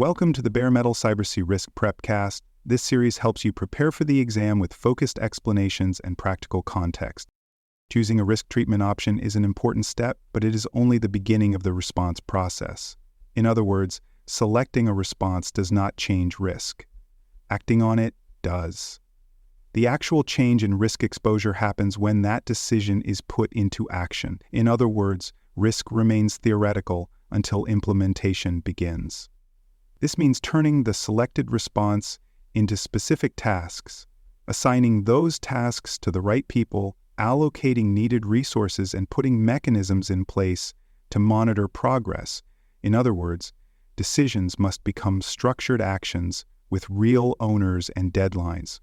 Welcome to the Bare Metal CyberSea Risk Prepcast. This series helps you prepare for the exam with focused explanations and practical context. Choosing a risk treatment option is an important step, but it is only the beginning of the response process. In other words, selecting a response does not change risk. Acting on it does. The actual change in risk exposure happens when that decision is put into action. In other words, risk remains theoretical until implementation begins. This means turning the selected response into specific tasks, assigning those tasks to the right people, allocating needed resources, and putting mechanisms in place to monitor progress. In other words, decisions must become structured actions with real owners and deadlines.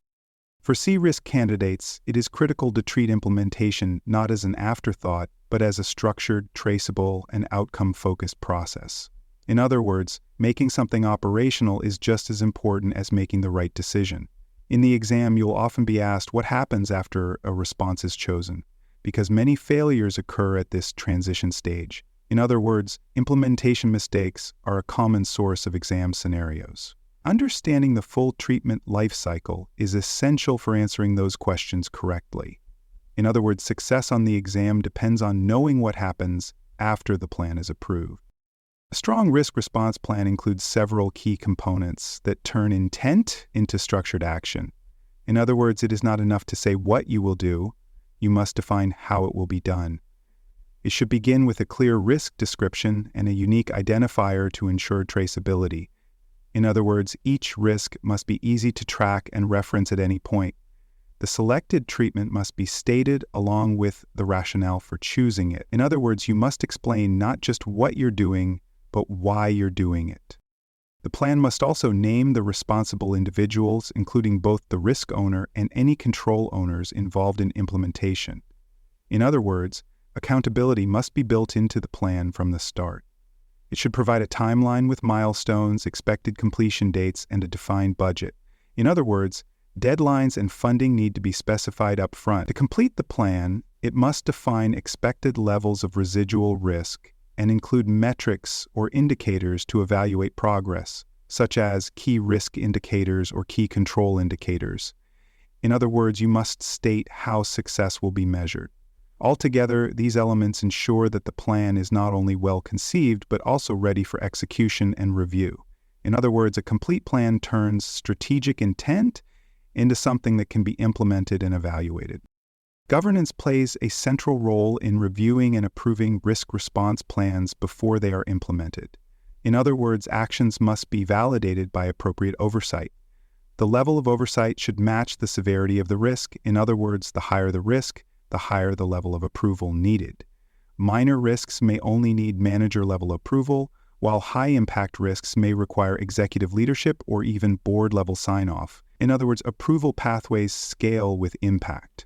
For C-risk candidates, it is critical to treat implementation not as an afterthought, but as a structured, traceable, and outcome-focused process. In other words, making something operational is just as important as making the right decision. In the exam, you'll often be asked what happens after a response is chosen, because many failures occur at this transition stage. In other words, implementation mistakes are a common source of exam scenarios. Understanding the full treatment life cycle is essential for answering those questions correctly. In other words, success on the exam depends on knowing what happens after the plan is approved. A strong risk response plan includes several key components that turn intent into structured action. In other words, it is not enough to say what you will do, you must define how it will be done. It should begin with a clear risk description and a unique identifier to ensure traceability. In other words, each risk must be easy to track and reference at any point. The selected treatment must be stated along with the rationale for choosing it. In other words, you must explain not just what you're doing, but why you're doing it. The plan must also name the responsible individuals, including both the risk owner and any control owners involved in implementation. In other words, accountability must be built into the plan from the start. It should provide a timeline with milestones, expected completion dates, and a defined budget. In other words, deadlines and funding need to be specified up front. To complete the plan, it must define expected levels of residual risk and include metrics or indicators to evaluate progress, such as key risk indicators or key control indicators. In other words, you must state how success will be measured. Altogether, these elements ensure that the plan is not only well conceived, but also ready for execution and review. In other words, a complete plan turns strategic intent into something that can be implemented and evaluated. Governance plays a central role in reviewing and approving risk response plans before they are implemented. In other words, actions must be validated by appropriate oversight. The level of oversight should match the severity of the risk. In other words, the higher the risk, the higher the level of approval needed. Minor risks may only need manager-level approval, while high-impact risks may require executive leadership or even board-level sign-off. In other words, approval pathways scale with impact.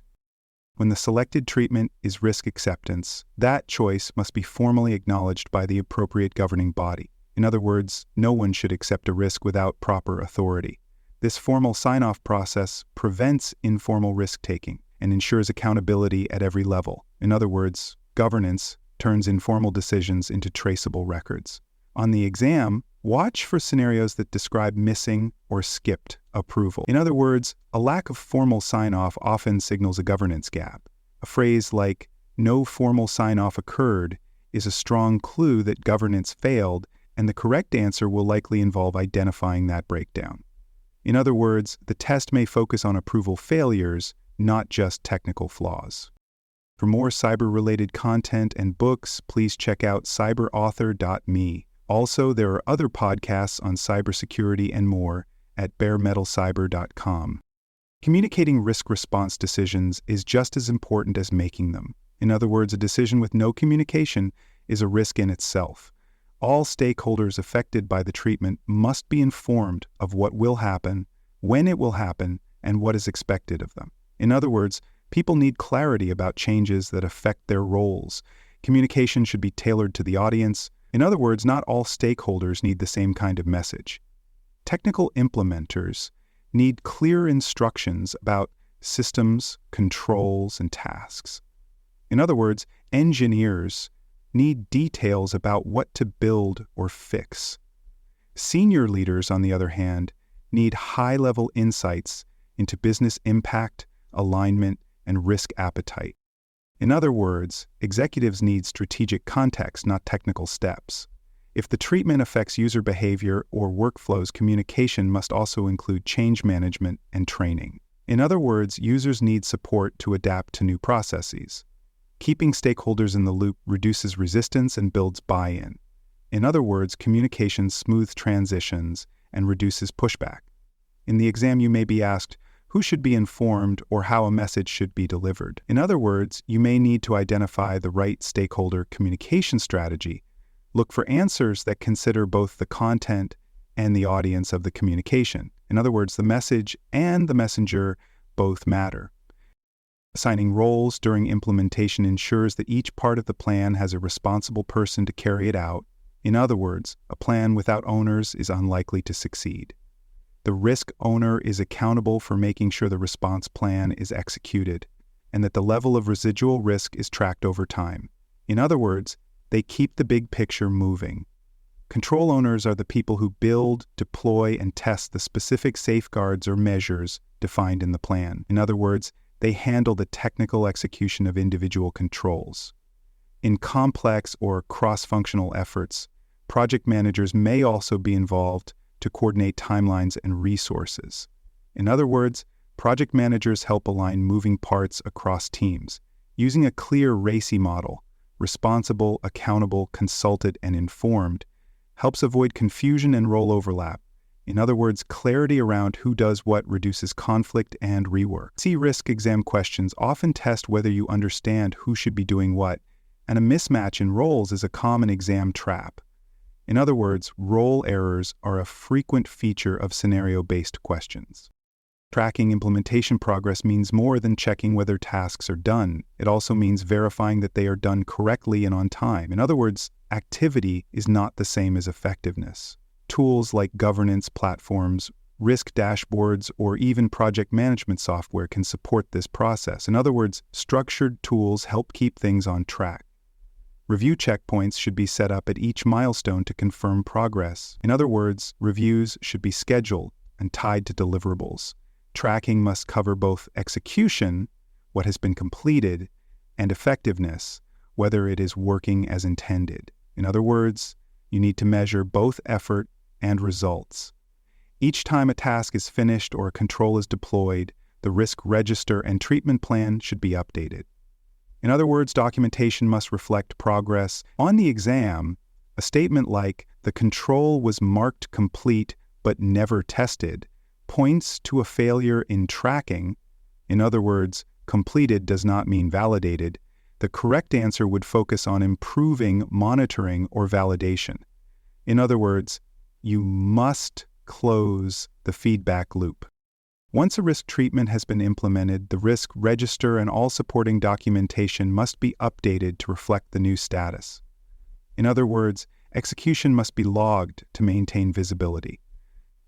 When the selected treatment is risk acceptance, that choice must be formally acknowledged by the appropriate governing body. In other words, no one should accept a risk without proper authority. This formal sign-off process prevents informal risk-taking and ensures accountability at every level. In other words, governance turns informal decisions into traceable records. On the exam, watch for scenarios that describe missing or skipped approval. In other words, a lack of formal sign-off often signals a governance gap. A phrase like, "no formal sign-off occurred," is a strong clue that governance failed, and the correct answer will likely involve identifying that breakdown. In other words, the test may focus on approval failures, not just technical flaws. For more cyber-related content and books, please check out cyberauthor.me. Also, there are other podcasts on cybersecurity and more at baremetalcyber.com. Communicating risk response decisions is just as important as making them. In other words, a decision with no communication is a risk in itself. All stakeholders affected by the treatment must be informed of what will happen, when it will happen, and what is expected of them. In other words, people need clarity about changes that affect their roles. Communication should be tailored to the audience. In other words, not all stakeholders need the same kind of message. Technical implementers need clear instructions about systems, controls, and tasks. In other words, engineers need details about what to build or fix. Senior leaders, on the other hand, need high-level insights into business impact, alignment, and risk appetite. In other words, executives need strategic context, not technical steps. If the treatment affects user behavior or workflows, communication must also include change management and training. In other words, users need support to adapt to new processes. Keeping stakeholders in the loop reduces resistance and builds buy-in. In other words, communication smooths transitions and reduces pushback. In the exam, you may be asked who should be informed or how a message should be delivered. In other words, you may need to identify the right stakeholder communication strategy. Look for answers that consider both the content and the audience of the communication. In other words, the message and the messenger both matter. Assigning roles during implementation ensures that each part of the plan has a responsible person to carry it out. In other words, a plan without owners is unlikely to succeed. The risk owner is accountable for making sure the response plan is executed and that the level of residual risk is tracked over time. In other words, they keep the big picture moving. Control owners are the people who build, deploy, and test the specific safeguards or measures defined in the plan. In other words, they handle the technical execution of individual controls. In complex or cross-functional efforts, project managers may also be involved to coordinate timelines and resources. In other words, project managers help align moving parts across teams. Using a clear RACI model, responsible, accountable, consulted, and informed, helps avoid confusion and role overlap. In other words, clarity around who does what reduces conflict and rework. Risk exam questions often test whether you understand who should be doing what, and a mismatch in roles is a common exam trap. In other words, role errors are a frequent feature of scenario-based questions. Tracking implementation progress means more than checking whether tasks are done. It also means verifying that they are done correctly and on time. In other words, activity is not the same as effectiveness. Tools like governance platforms, risk dashboards, or even project management software can support this process. In other words, structured tools help keep things on track. Review checkpoints should be set up at each milestone to confirm progress. In other words, reviews should be scheduled and tied to deliverables. Tracking must cover both execution, what has been completed, and effectiveness, whether it is working as intended. In other words, you need to measure both effort and results. Each time a task is finished or a control is deployed, the risk register and treatment plan should be updated. In other words, documentation must reflect progress. On the exam, a statement like, "The control was marked complete but never tested," points to a failure in tracking. In other words, completed does not mean validated. The correct answer would focus on improving monitoring or validation. In other words, you must close the feedback loop. Once a risk treatment has been implemented, the risk register and all supporting documentation must be updated to reflect the new status. In other words, execution must be logged to maintain visibility.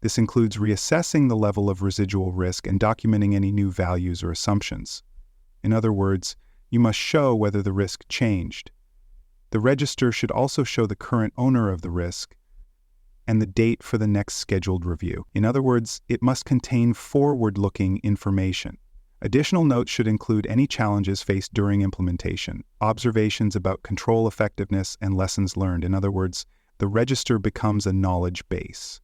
This includes reassessing the level of residual risk and documenting any new values or assumptions. In other words, you must show whether the risk changed. The register should also show the current owner of the risk and the date for the next scheduled review. In other words, it must contain forward-looking information. Additional notes should include any challenges faced during implementation, observations about control effectiveness, and lessons learned. In other words, the register becomes a knowledge base.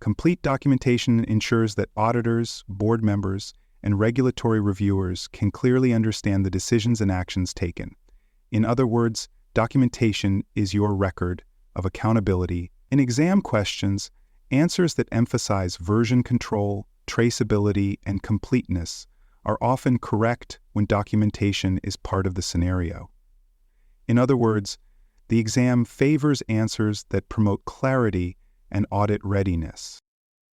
Complete documentation ensures that auditors, board members, and regulatory reviewers can clearly understand the decisions and actions taken. In other words, documentation is your record of accountability. In exam questions, answers that emphasize version control, traceability, and completeness are often correct when documentation is part of the scenario. In other words, the exam favors answers that promote clarity and audit readiness.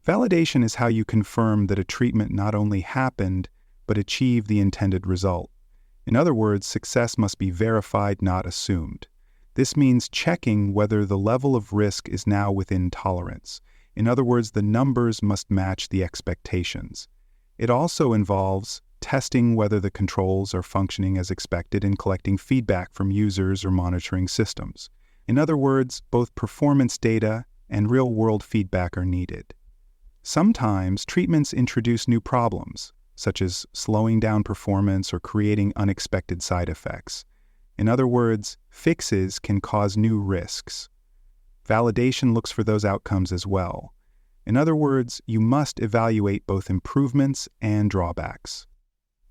Validation is how you confirm that a treatment not only happened, but achieved the intended result. In other words, success must be verified, not assumed. This means checking whether the level of risk is now within tolerance. In other words, the numbers must match the expectations. It also involves testing whether the controls are functioning as expected and collecting feedback from users or monitoring systems. In other words, both performance data and real-world feedback are needed. Sometimes treatments introduce new problems, such as slowing down performance or creating unexpected side effects. In other words, fixes can cause new risks. Validation looks for those outcomes as well. In other words, you must evaluate both improvements and drawbacks.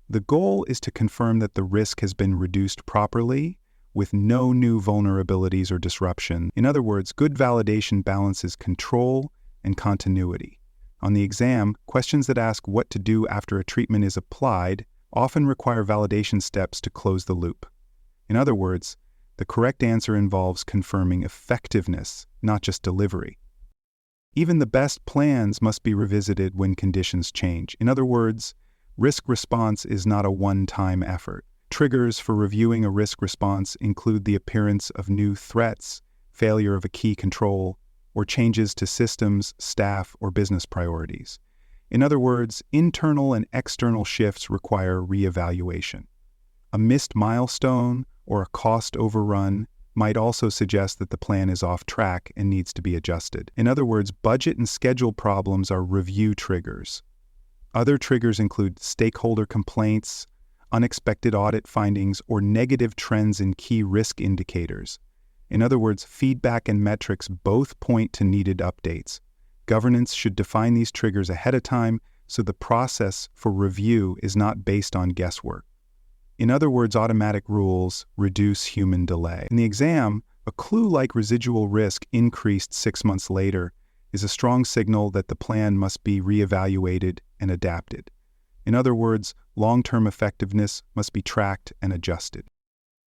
The goal is to confirm that the risk has been reduced properly, with no new vulnerabilities or disruption. In other words, good validation balances control and continuity. On the exam, questions that ask what to do after a treatment is applied often require validation steps to close the loop. In other words, the correct answer involves confirming effectiveness, not just delivery. Even the best plans must be revisited when conditions change. In other words, risk response is not a one-time effort. Triggers for reviewing a risk response include the appearance of new threats, failure of a key control, or changes to systems, staff, or business priorities. In other words, internal and external shifts require reevaluation. A missed milestone or a cost overrun might also suggest that the plan is off track and needs to be adjusted. In other words, budget and schedule problems are review triggers. Other triggers include stakeholder complaints, unexpected audit findings, or negative trends in key risk indicators. In other words, feedback and metrics both point to needed updates. Governance should define these triggers ahead of time so the process for review is not based on guesswork. In other words, automatic rules reduce human delay. In the exam, a clue like residual risk increased 6 months later is a strong signal that the plan must be reevaluated and adapted. In other words, long-term effectiveness must be tracked and adjusted.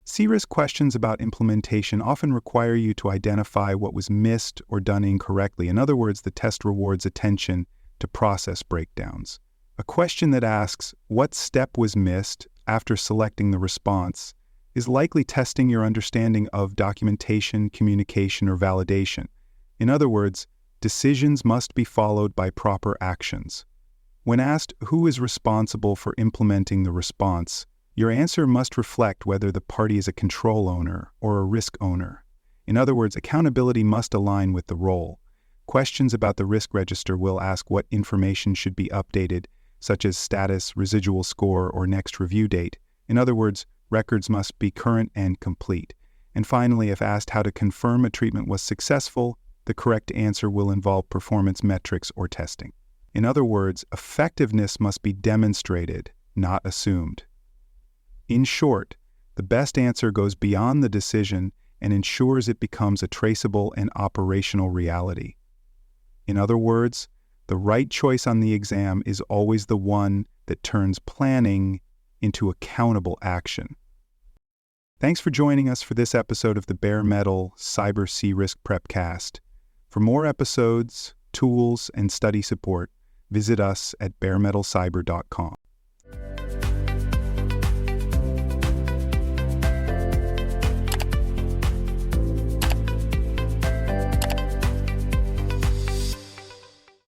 C-risk questions about implementation often require you to identify what was missed or done incorrectly. In other words, the test rewards attention to process breakdowns. A question that asks, what step was missed after selecting the response, is likely testing your understanding of documentation, communication, or validation. In other words, decisions must be followed by proper actions. When asked who is responsible for implementing the response, your answer must reflect whether the party is a control owner or a risk owner. In other words, accountability must align with the role. Questions about the risk register will ask what information should be updated, such as status, residual score, or next review date. In other words, records must be current and complete. And finally, if asked how to confirm a treatment was successful, the correct answer will involve performance metrics or testing. In other words, effectiveness must be demonstrated, not assumed. In short, the best answer goes beyond the decision and ensures it becomes a traceable and operational reality. In other words, the right choice on the exam is always the one that turns planning into accountable action. Thanks for joining us for this episode of the Bare Metal Cyber C-Risk Prepcast. For more episodes, tools, and study support, visit us at baremetalcyber.com.